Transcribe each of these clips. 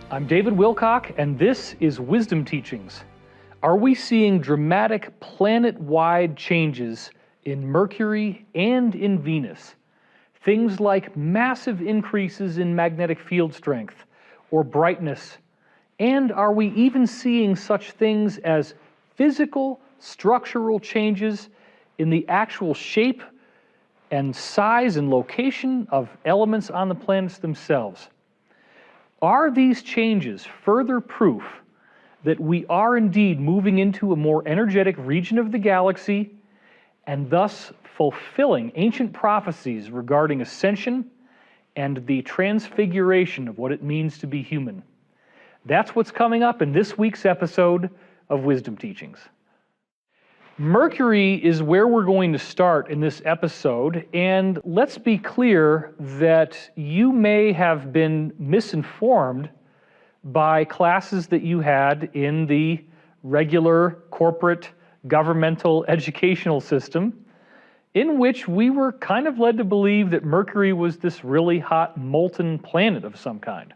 I'm David Wilcock, and this is Wisdom Teachings. Are we seeing dramatic planet-wide changes in Mercury and in Venus? Things like massive increases in magnetic field strength or brightness. And are we even seeing such things as physical, structural changes in the actual shape and size and location of elements on the planets themselves? Are these changes further proof that we are indeed moving into a more energetic region of the galaxy and thus fulfilling ancient prophecies regarding ascension and the transfiguration of what it means to be human? That's what's coming up in this week's episode of Wisdom Teachings. Mercury is where we're going to start in this episode, and let's be clear that you may have been misinformed by classes that you had in the regular corporate governmental educational system, in which we were kind of led to believe that Mercury was this really hot molten planet of some kind.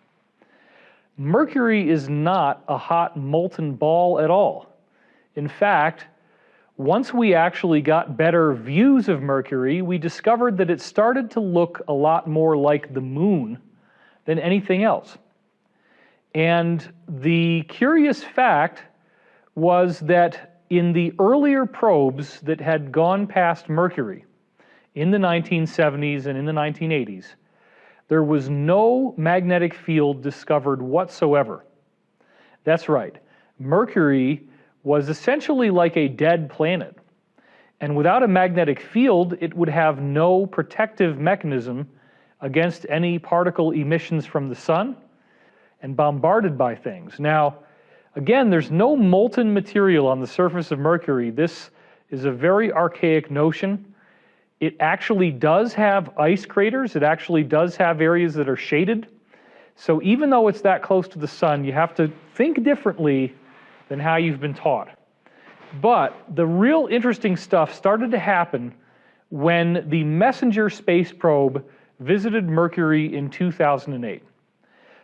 Mercury is not a hot molten ball at all. In fact, once we actually got better views of Mercury, we discovered that it started to look a lot more like the moon than anything else. And the curious fact was that in the earlier probes that had gone past Mercury in the 1970s and in the 1980s, there was no magnetic field discovered whatsoever. That's right. Mercury was essentially like a dead planet. And without a magnetic field, it would have no protective mechanism against any particle emissions from the sun and bombarded by things. Now, again, there's no molten material on the surface of Mercury. This is a very archaic notion. It actually does have ice craters. It actually does have areas that are shaded. So even though it's that close to the sun, you have to think differently than how you've been taught. But the real interesting stuff started to happen when the Messenger space probe visited Mercury in 2008.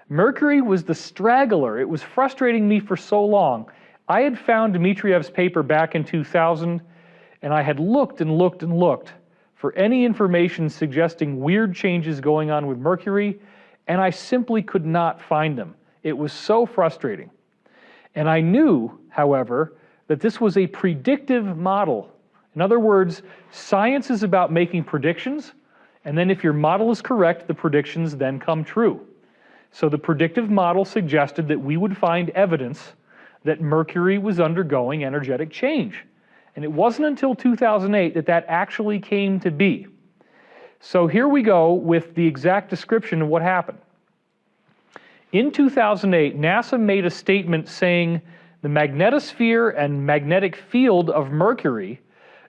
Mercury was the straggler. It was frustrating me for so long. I had found Dmitriev's paper back in 2000, and I had looked and looked and looked for any information suggesting weird changes going on with Mercury, and I simply could not find them. It was so frustrating. And I knew, however, that this was a predictive model. In other words, science is about making predictions, and then if your model is correct, the predictions then come true. So the predictive model suggested that we would find evidence that Mercury was undergoing energetic change. And it wasn't until 2008 that that actually came to be. So here we go with the exact description of what happened. In 2008, NASA made a statement saying the magnetosphere and magnetic field of Mercury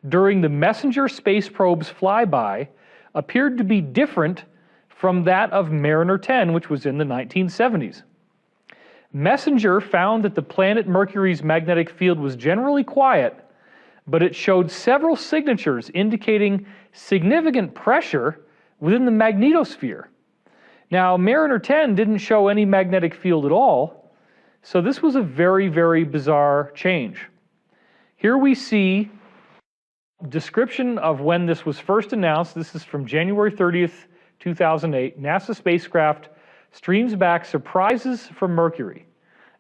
during the Messenger space probe's flyby appeared to be different from that of Mariner 10, which was in the 1970s. Messenger found that the planet Mercury's magnetic field was generally quiet, but it showed several signatures indicating significant pressure within the magnetosphere. Now, Mariner 10 didn't show any magnetic field at all, so this was a very, very bizarre change. Here we see description of when this was first announced. This is from January 30th, 2008. NASA spacecraft streams back surprises from Mercury.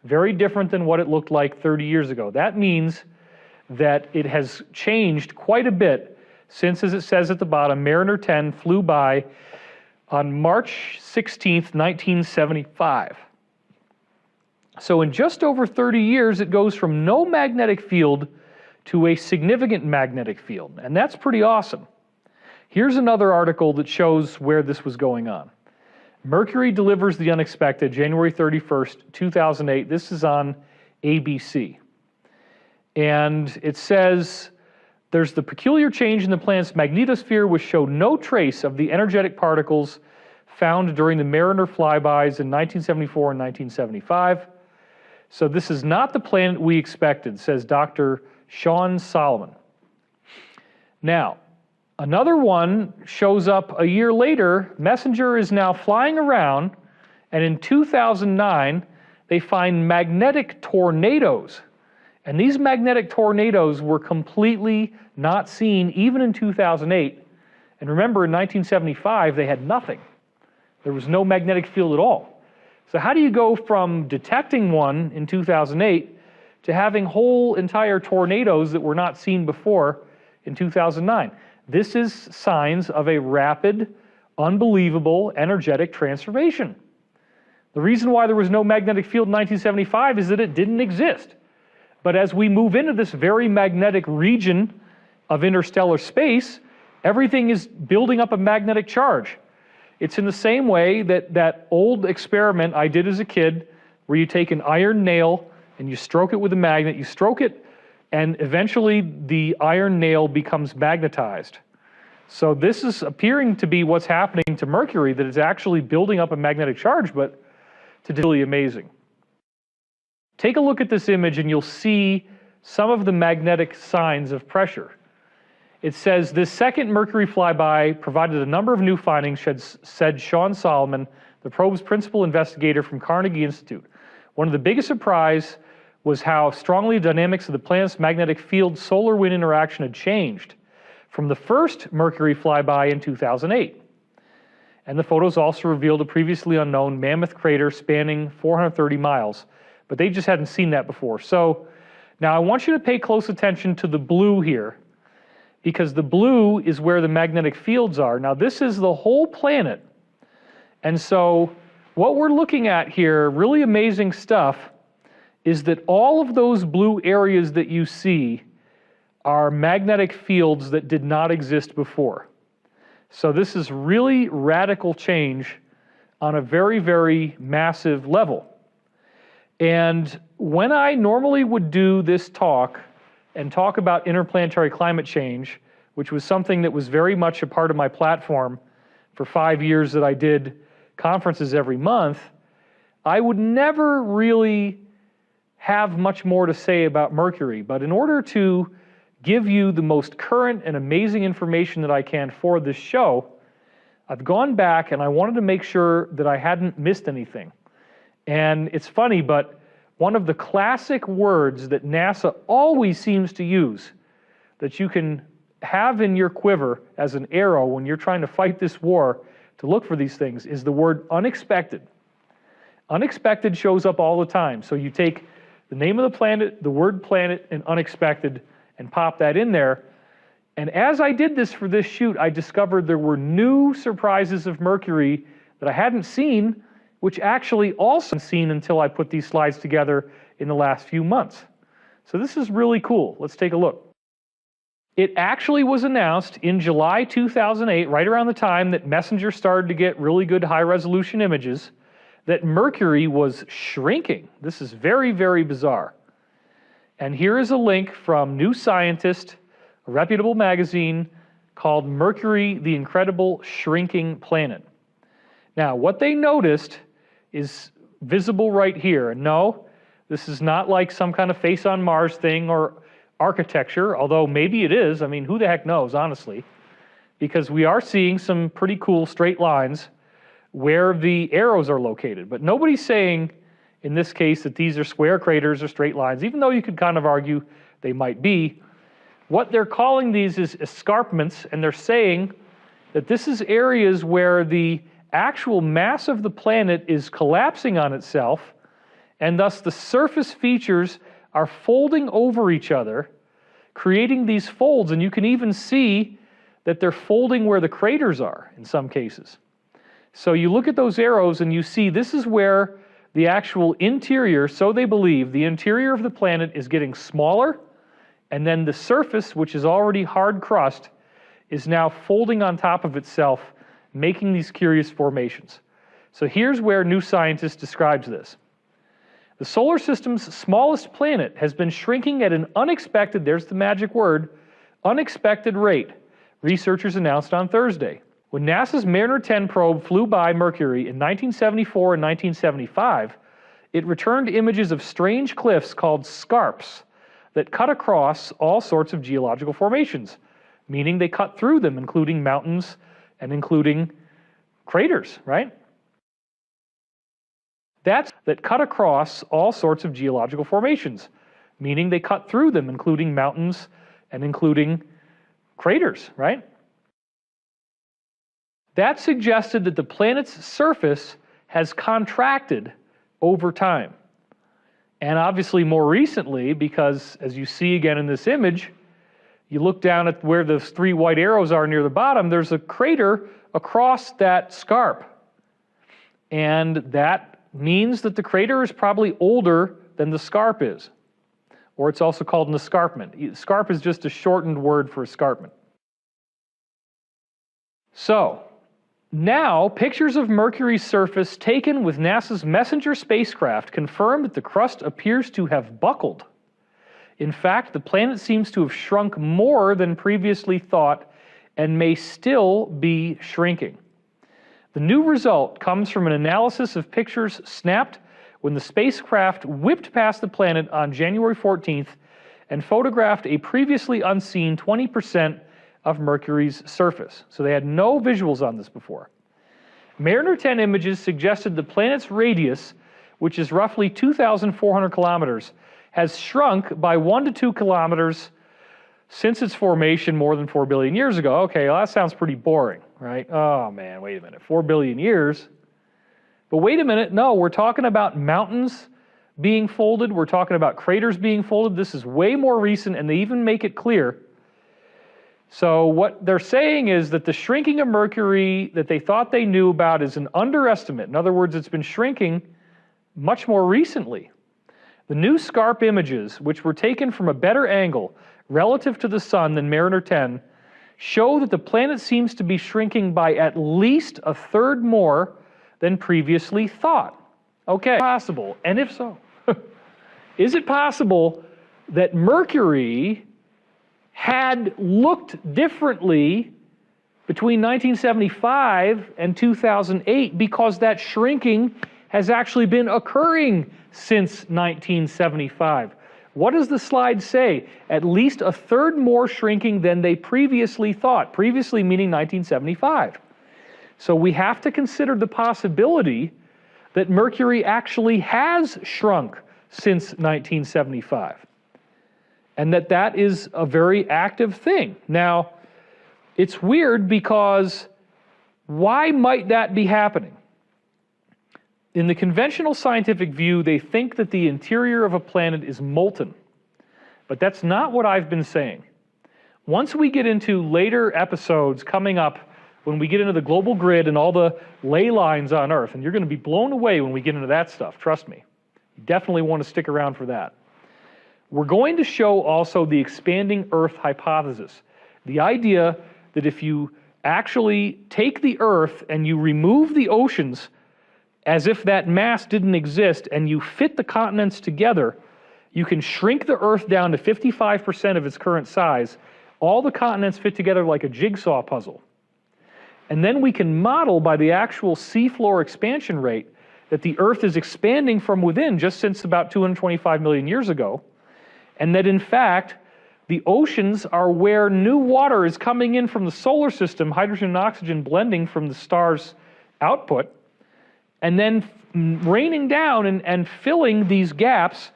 Very different than what it looked like 30 years ago. That means that it has changed quite a bit since, as it says at the bottom, Mariner 10 flew by on March 16th, 1975. So in just over 30 years, it goes from no magnetic field to a significant magnetic field, and that's pretty awesome. Here's another article that shows where this was going on. Mercury delivers the unexpected, January 31st, 2008. This is on ABC. And it says, there's the peculiar change in the planet's magnetosphere which showed no trace of the energetic particles found during the Mariner flybys in 1974 and 1975. So this is not the planet we expected, says Dr. Sean Solomon. Now, another one shows up a year later. Messenger is now flying around, and in 2009, they find magnetic tornadoes. And these magnetic tornadoes were completely not seen even in 2008. And remember, in 1975, they had nothing. There was no magnetic field at all. So how do you go from detecting one in 2008 to having whole entire tornadoes that were not seen before in 2009? This is signs of a rapid, unbelievable, energetic transformation. The reason why there was no magnetic field in 1975 is that it didn't exist. But as we move into this very magnetic region of interstellar space, everything is building up a magnetic charge. It's in the same way that that old experiment I did as a kid, where you take an iron nail and you stroke it with a magnet, you stroke it, and eventually the iron nail becomes magnetized. So this is appearing to be what's happening to Mercury, that it's actually building up a magnetic charge, but it's really amazing. Take a look at this image and you'll see some of the magnetic signs of pressure. It says, this second Mercury flyby provided a number of new findings, said Sean Solomon, the probe's principal investigator from Carnegie Institute. One of the biggest surprises was how strongly the dynamics of the planet's magnetic field solar-wind interaction had changed from the first Mercury flyby in 2008. And the photos also revealed a previously unknown mammoth crater spanning 430 miles, but they just hadn't seen that before. So now I want you to pay close attention to the blue here, because the blue is where the magnetic fields are. Now this is the whole planet. And so what we're looking at here, really amazing stuff, is that all of those blue areas that you see are magnetic fields that did not exist before. So this is really radical change on a very, very massive level. And when I normally would do this talk and talk about interplanetary climate change, which was something that was very much a part of my platform for 5 years that I did conferences every month, I would never really have much more to say about Mercury. But in order to give you the most current and amazing information that I can for this show, I've gone back and I wanted to make sure that I hadn't missed anything. And it's funny, but one of the classic words that NASA always seems to use, that you can have in your quiver as an arrow when you're trying to fight this war to look for these things, is the word unexpected. Unexpected shows up all the time. So you take the name of the planet, the word planet, and unexpected, and pop that in there. And as I did this for this shoot, I discovered there were new surprises of Mercury that I hadn't seen, which actually also hadn't seen until I put these slides together in the last few months. So this is really cool. Let's take a look. It actually was announced in July 2008, right around the time that Messenger started to get really good high-resolution images, that Mercury was shrinking. This is very, very bizarre. And here is a link from New Scientist, a reputable magazine called Mercury, the Incredible Shrinking Planet. Now, what they noticed is visible right here. And no, this is not like some kind of face on Mars thing or architecture, although maybe it is. I mean, who the heck knows, honestly, because we are seeing some pretty cool straight lines where the arrows are located. But nobody's saying in this case that these are square craters or straight lines, even though you could kind of argue they might be. What they're calling these is escarpments, and they're saying that this is areas where the actual mass of the planet is collapsing on itself, and thus the surface features are folding over each other, creating these folds, and you can even see that they're folding where the craters are in some cases. So you look at those arrows and you see this is where the actual interior, so they believe, the interior of the planet is getting smaller, and then the surface, which is already hard crust, is now folding on top of itself, making these curious formations. So here's where New Scientist describes this. The solar system's smallest planet has been shrinking at an unexpected, there's the magic word, unexpected rate, researchers announced on Thursday. When NASA's Mariner 10 probe flew by Mercury in 1974 and 1975, it returned images of strange cliffs called scarps that cut across all sorts of geological formations, meaning they cut through them, including mountains and including craters, right? that cut across all sorts of geological formations, meaning they cut through them, including mountains and including craters, right? That suggested that the planet's surface has contracted over time. And obviously more recently, because as you see again in this image, you look down at where those three white arrows are near the bottom, there's a crater across that scarp. And that means that the crater is probably older than the scarp is. Or it's also called an escarpment. Scarp is just a shortened word for escarpment. So, now pictures of Mercury's surface taken with NASA's Messenger spacecraft confirm that the crust appears to have buckled. In fact, the planet seems to have shrunk more than previously thought and may still be shrinking. The new result comes from an analysis of pictures snapped when the spacecraft whipped past the planet on January 14th and photographed a previously unseen 20% of Mercury's surface. So they had no visuals on this before. Mariner 10 images suggested the planet's radius, which is roughly 2,400 kilometers, has shrunk by 1 to 2 kilometers since its formation more than 4 billion years ago. Okay, well, that sounds pretty boring, right? Oh man, wait a minute, 4 billion years? But wait a minute, no, we're talking about mountains being folded, we're talking about craters being folded. This is way more recent, and they even make it clear. So what they're saying is that the shrinking of Mercury that they thought they knew about is an underestimate. In other words, it's been shrinking much more recently. The new SCARP images, which were taken from a better angle relative to the Sun than Mariner 10, show that the planet seems to be shrinking by at least a third more than previously thought. Okay, possible. And if so, is it possible that Mercury had looked differently between 1975 and 2008 because that shrinking has actually been occurring since 1975? What does the slide say? At least a third more shrinking than they previously thought, previously meaning 1975. So we have to consider the possibility that Mercury actually has shrunk since 1975. And that is a very active thing. Now, it's weird because why might that be happening? In the conventional scientific view, they think that the interior of a planet is molten. But that's not what I've been saying. Once we get into later episodes coming up, when we get into the global grid and all the ley lines on Earth, and you're going to be blown away when we get into that stuff, trust me. You definitely want to stick around for that. We're going to show also the expanding Earth hypothesis. The idea that if you actually take the Earth and you remove the oceans as if that mass didn't exist and you fit the continents together, you can shrink the Earth down to 55% of its current size. All the continents fit together like a jigsaw puzzle. And then we can model by the actual seafloor expansion rate that the Earth is expanding from within just since about 225 million years ago. And that in fact, the oceans are where new water is coming in from the solar system, hydrogen and oxygen blending from the star's output, and then raining down and filling these gaps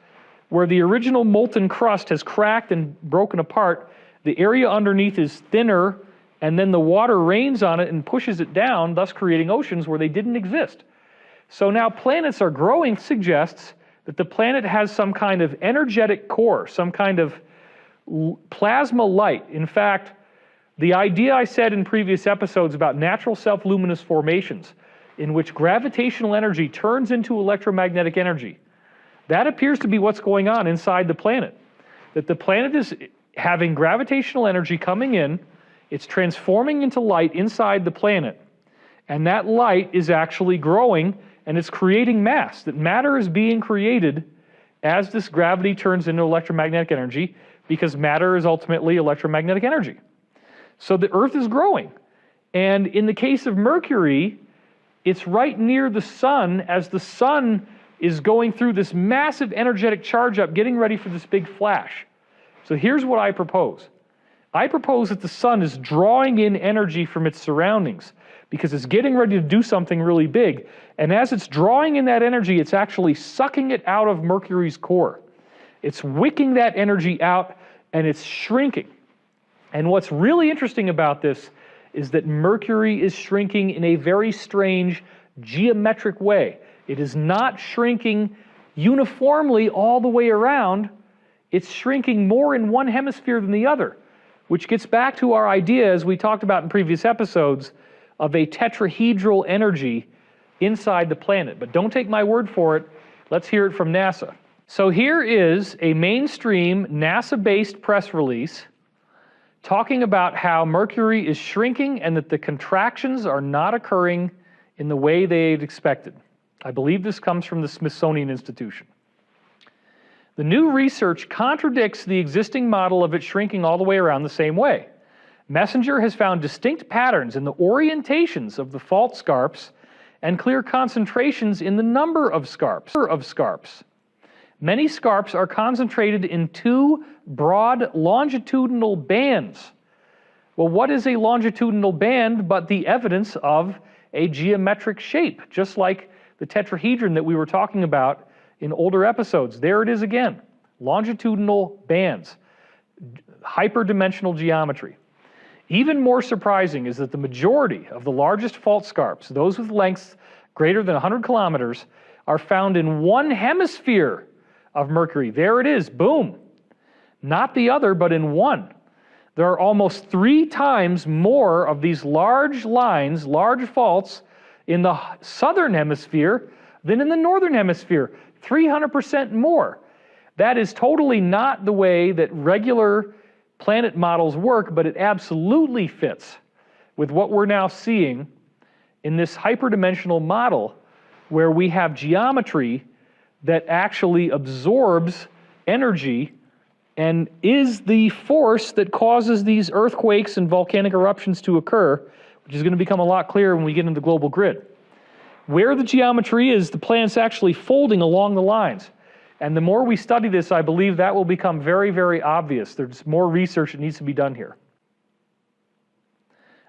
where the original molten crust has cracked and broken apart. The area underneath is thinner, and then the water rains on it and pushes it down, thus creating oceans where they didn't exist. So now planets are growing, suggests that the planet has some kind of energetic core, some kind of plasma light. In fact, the idea I said in previous episodes about natural self-luminous formations, in which gravitational energy turns into electromagnetic energy, that appears to be what's going on inside the planet. That the planet is having gravitational energy coming in, it's transforming into light inside the planet, and that light is actually growing and it's creating mass. That matter is being created as this gravity turns into electromagnetic energy, because matter is ultimately electromagnetic energy. So the Earth is growing. And in the case of Mercury, it's right near the Sun as the Sun is going through this massive energetic charge up, getting ready for this big flash. So here's what I propose. I propose that the Sun is drawing in energy from its surroundings, because it's getting ready to do something really big. And as it's drawing in that energy, it's actually sucking it out of Mercury's core. It's wicking that energy out, and it's shrinking. And what's really interesting about this is that Mercury is shrinking in a very strange geometric way. It is not shrinking uniformly all the way around. It's shrinking more in one hemisphere than the other, which gets back to our idea, as we talked about in previous episodes, of a tetrahedral energy inside the planet. But don't take my word for it. Let's hear it from NASA. So here is a mainstream NASA-based press release talking about how Mercury is shrinking and that the contractions are not occurring in the way they'd expected. I believe this comes from the Smithsonian Institution. The new research contradicts the existing model of it shrinking all the way around the same way. Messenger has found distinct patterns in the orientations of the fault scarps and clear concentrations in the number of scarps. Many scarps are concentrated in two broad longitudinal bands. Well, what is a longitudinal band but the evidence of a geometric shape, just like the tetrahedron that we were talking about in older episodes? There it is again, longitudinal bands, hyperdimensional geometry. Even more surprising is that the majority of the largest fault scarps, those with lengths greater than 100 kilometers, are found in one hemisphere of Mercury. There it is, boom. Not the other, but in one. There are almost 3 times more of these large lines, large faults, in the southern hemisphere than in the northern hemisphere. 300% more. That is totally not the way that regular planet models work, but it absolutely fits with what we're now seeing in this hyperdimensional model, where we have geometry that actually absorbs energy and is the force that causes these earthquakes and volcanic eruptions to occur, which is going to become a lot clearer when we get into the global grid. Where the geometry is, the planet's actually folding along the lines. And the more we study this, I believe that will become very, very obvious. There's more research that needs to be done here.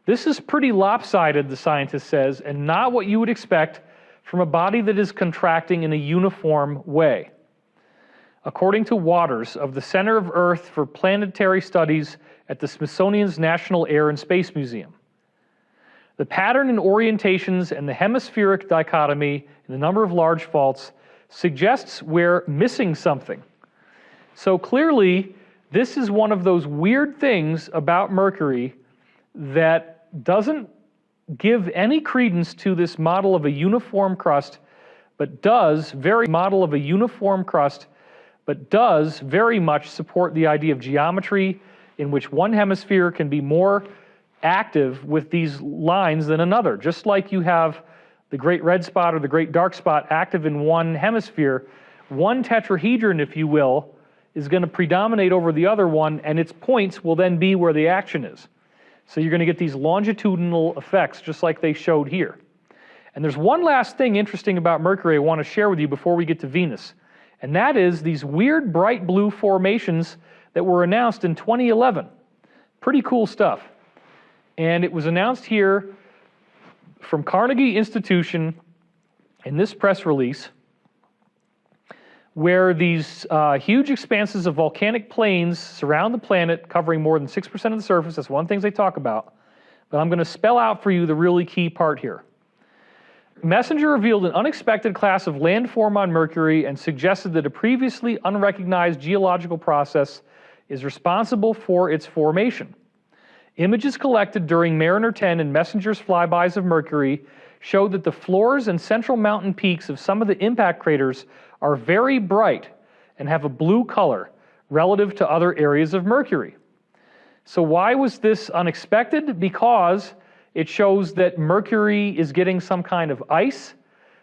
This is pretty lopsided, the scientist says, and not what you would expect from a body that is contracting in a uniform way. According to Waters of the Center of Earth for Planetary Studies at the Smithsonian's National Air and Space Museum, the pattern in orientations and the hemispheric dichotomy in the number of large faults suggests we're missing something. So clearly, this is one of those weird things about Mercury that doesn't give any credence to this model of a uniform crust, but does very much support the idea of geometry in which one hemisphere can be more active with these lines than another. Just like you have the great red spot or the great dark spot active in one hemisphere, one tetrahedron, if you will, is going to predominate over the other one, and its points will then be where the action is. So you're going to get these longitudinal effects, just like they showed here. And there's one last thing interesting about Mercury I want to share with you before we get to Venus, and that is these weird bright blue formations that were announced in 2011. Pretty cool stuff. And it was announced here from Carnegie Institution in this press release, where these huge expanses of volcanic plains surround the planet, covering more than 6% of the surface. That's one of the things they talk about. But I'm going to spell out for you the really key part here. Messenger revealed an unexpected class of landform on Mercury and suggested that a previously unrecognized geological process is responsible for its formation. Images collected during Mariner 10 and Messenger's flybys of Mercury showed that the floors and central mountain peaks of some of the impact craters are very bright and have a blue color relative to other areas of Mercury. So why was this unexpected? Because it shows that Mercury is getting some kind of ice,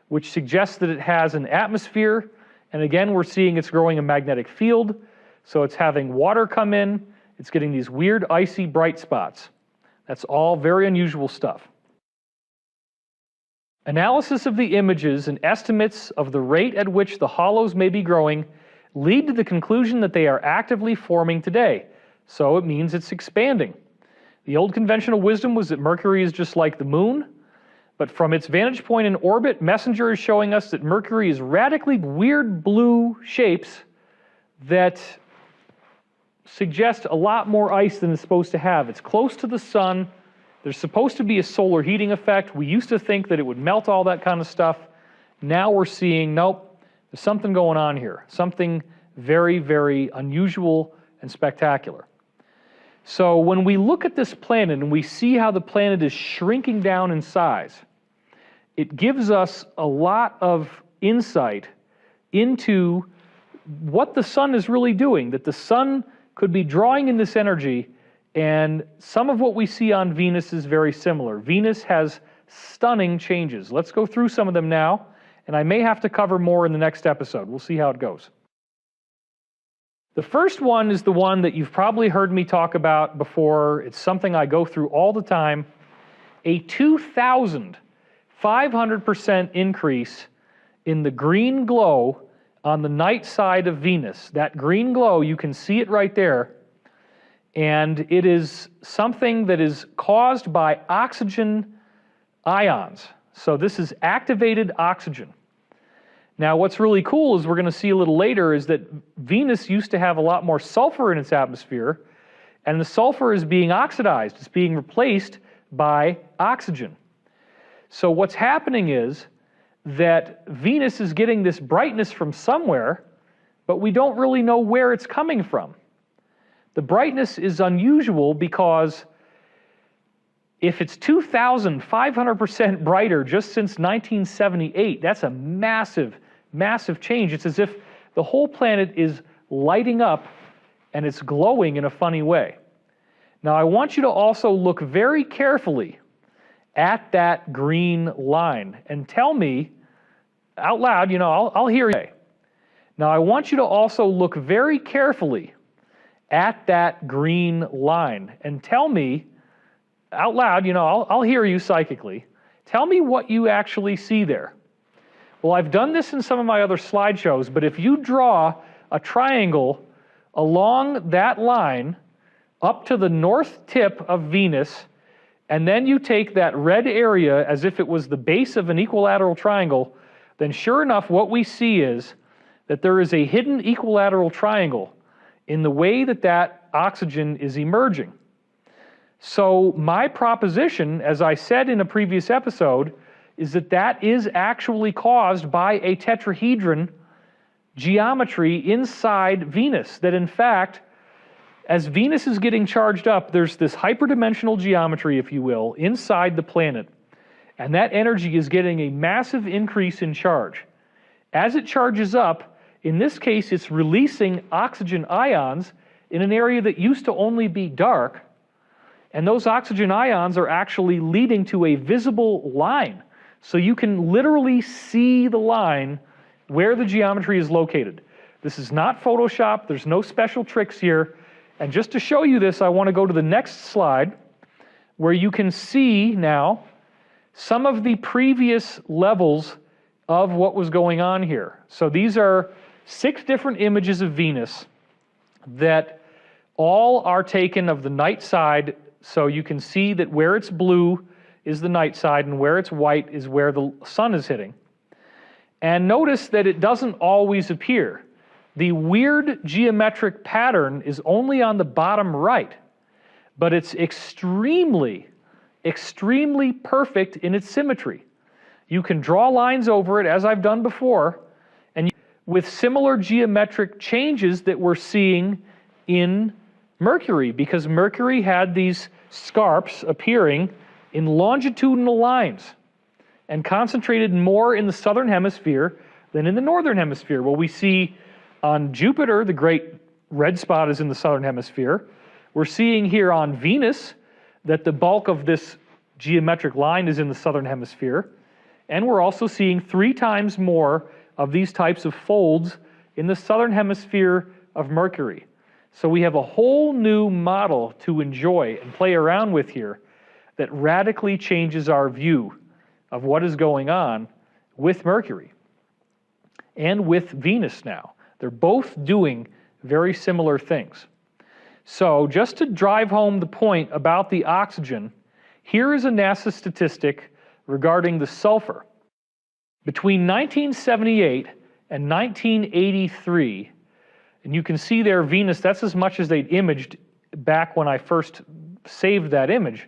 which suggests that it has an atmosphere. And again, we're seeing it's growing a magnetic field. So it's having water come in. It's getting these weird, icy, bright spots. That's all very unusual stuff. Analysis of the images and estimates of the rate at which the hollows may be growing lead to the conclusion that they are actively forming today. So it means it's expanding. The old conventional wisdom was that Mercury is just like the moon, But from its vantage point in orbit, MESSENGER is showing us that Mercury is radically weird blue shapes that suggest a lot more ice than it's supposed to have. It's close to the sun. There's supposed to be a solar heating effect. We used to think that it would melt all that kind of stuff. Now we're seeing, nope, there's something going on here. Something very, very unusual and spectacular. So when we look at this planet and we see how the planet is shrinking down in size, it gives us a lot of insight into what the sun is really doing, that the sun could be drawing in this energy, and some of what we see on Venus is very similar. Venus has stunning changes. Let's go through some of them now, and I may have to cover more in the next episode. We'll see how it goes. The first one is the one that you've probably heard me talk about before. It's something I go through all the time. A 2,500% increase in the green glow on the night side of Venus. That green glow, you can see it right there, and it is something that is caused by oxygen ions. So this is activated oxygen. Now what's really cool is we're going to see a little later is that Venus used to have a lot more sulfur in its atmosphere, and the sulfur is being oxidized. It's being replaced by oxygen. So what's happening is that Venus is getting this brightness from somewhere, but we don't really know where it's coming from. The brightness is unusual because if it's 2,500% brighter just since 1978, that's a massive, massive change. It's as if the whole planet is lighting up and it's glowing in a funny way. Now I want you to also look very carefully at that green line and tell me out loud, I'll hear you. Now I want you to also look very carefully at that green line and tell me out loud, I'll hear you psychically. Tell me what you actually see there. Well, I've done this in some of my other slideshows, but if you draw a triangle along that line up to the north tip of Venus, and then you take that red area as if it was the base of an equilateral triangle, then sure enough what we see is that there is a hidden equilateral triangle in the way that that oxygen is emerging. So my proposition, as I said in a previous episode, is that that is actually caused by a tetrahedron geometry inside Venus. That in fact, as Venus is getting charged up, there's this hyperdimensional geometry, if you will, inside the planet. And that energy is getting a massive increase in charge. As it charges up, in this case, it's releasing oxygen ions in an area that used to only be dark. And those oxygen ions are actually leading to a visible line. So you can literally see the line where the geometry is located. This is not Photoshop. There's no special tricks here. And just to show you this, I want to go to the next slide where you can see now some of the previous levels of what was going on here. So these are 6 different images of Venus that all are taken of the night side. So you can see that where it's blue is the night side and where it's white is where the sun is hitting. And notice that it doesn't always appear. The weird geometric pattern is only on the bottom right, but it's extremely, extremely perfect in its symmetry. You can draw lines over it, as I've done before, and with similar geometric changes that we're seeing in Mercury, because Mercury had these scarps appearing in longitudinal lines and concentrated more in the southern hemisphere than in the northern hemisphere. Well, we see on Jupiter, the great red spot is in the southern hemisphere. We're seeing here on Venus that the bulk of this geometric line is in the southern hemisphere. And we're also seeing 3 times more of these types of folds in the southern hemisphere of Mercury. So we have a whole new model to enjoy and play around with here that radically changes our view of what is going on with Mercury and with Venus now. They're both doing very similar things. So just to drive home the point about the oxygen, here is a NASA statistic regarding the sulfur. Between 1978 and 1983, and you can see there Venus, that's as much as they'd imaged back when I first saved that image.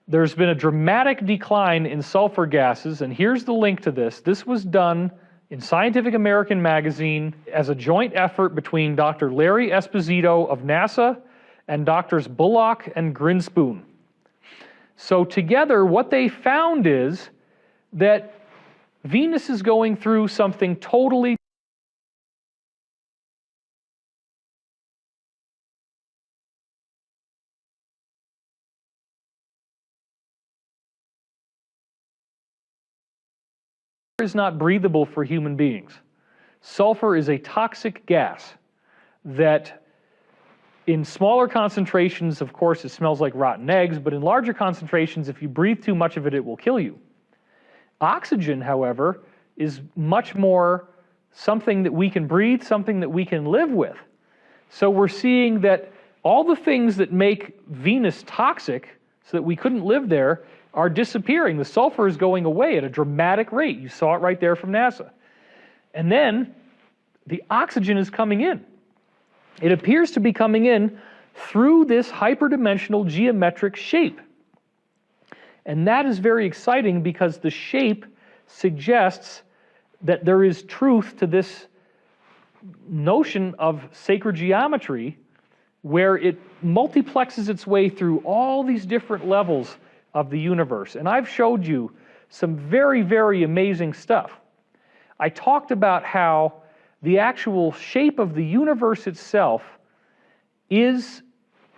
There's been a dramatic decline in sulfur gases, and here's the link to this. This was done in Scientific American magazine as a joint effort between Dr. Larry Esposito of NASA and Drs. Bullock and Grinspoon. So together, what they found is that Venus is going through something totally is not breathable for human beings. Sulfur is a toxic gas that in smaller concentrations, of course, it smells like rotten eggs, but in larger concentrations, if you breathe too much of it, it will kill you. Oxygen, however, is much more something that we can breathe, something that we can live with. So we're seeing that all the things that make Venus toxic, so that we couldn't live there, are disappearing. The sulfur is going away at a dramatic rate. You saw it right there from NASA. And then the oxygen is coming in. It appears to be coming in through this hyperdimensional geometric shape. And that is very exciting because the shape suggests that there is truth to this notion of sacred geometry where it multiplexes its way through all these different levels of the universe. And I've showed you some very, very amazing stuff. I talked about how the actual shape of the universe itself is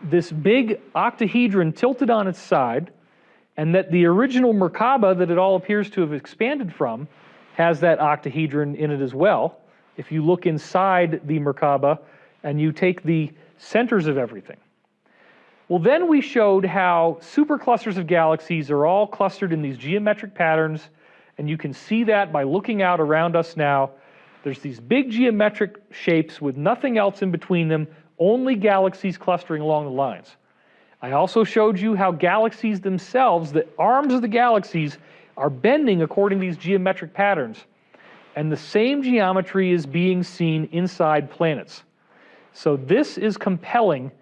this big octahedron tilted on its side, and that the original Merkaba that it all appears to have expanded from has that octahedron in it as well. If you look inside the Merkaba and you take the centers of everything. Well, then we showed how superclusters of galaxies are all clustered in these geometric patterns, and you can see that by looking out around us now. There's these big geometric shapes with nothing else in between them, only galaxies clustering along the lines. I also showed you how galaxies themselves, the arms of the galaxies, are bending according to these geometric patterns. And the same geometry is being seen inside planets. So this is compelling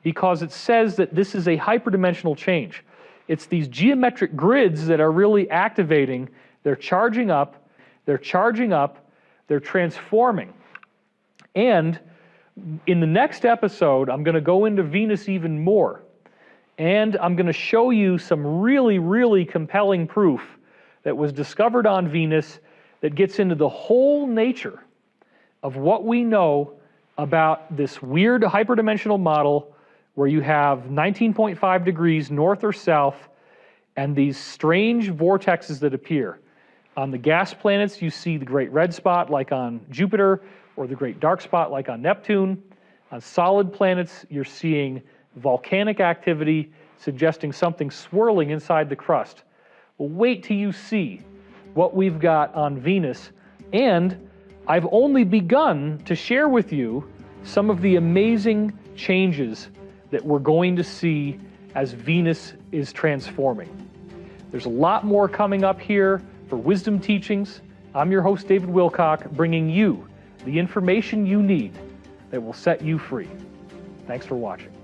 because it says that this is a hyperdimensional change. It's these geometric grids that are really activating. They're charging up, they're transforming. And in the next episode, I'm going to go into Venus even more. And I'm going to show you some really, really compelling proof that was discovered on Venus that gets into the whole nature of what we know about this weird hyperdimensional model where you have 19.5 degrees north or south and these strange vortexes that appear. On the gas planets, you see the great red spot like on Jupiter or the great dark spot like on Neptune. On solid planets, you're seeing volcanic activity suggesting something swirling inside the crust. Well, wait till you see what we've got on Venus. And I've only begun to share with you some of the amazing changes that we're going to see as Venus is transforming. There's a lot more coming up here for Wisdom Teachings. I'm your host, David Wilcock, bringing you the information you need that will set you free. Thanks for watching.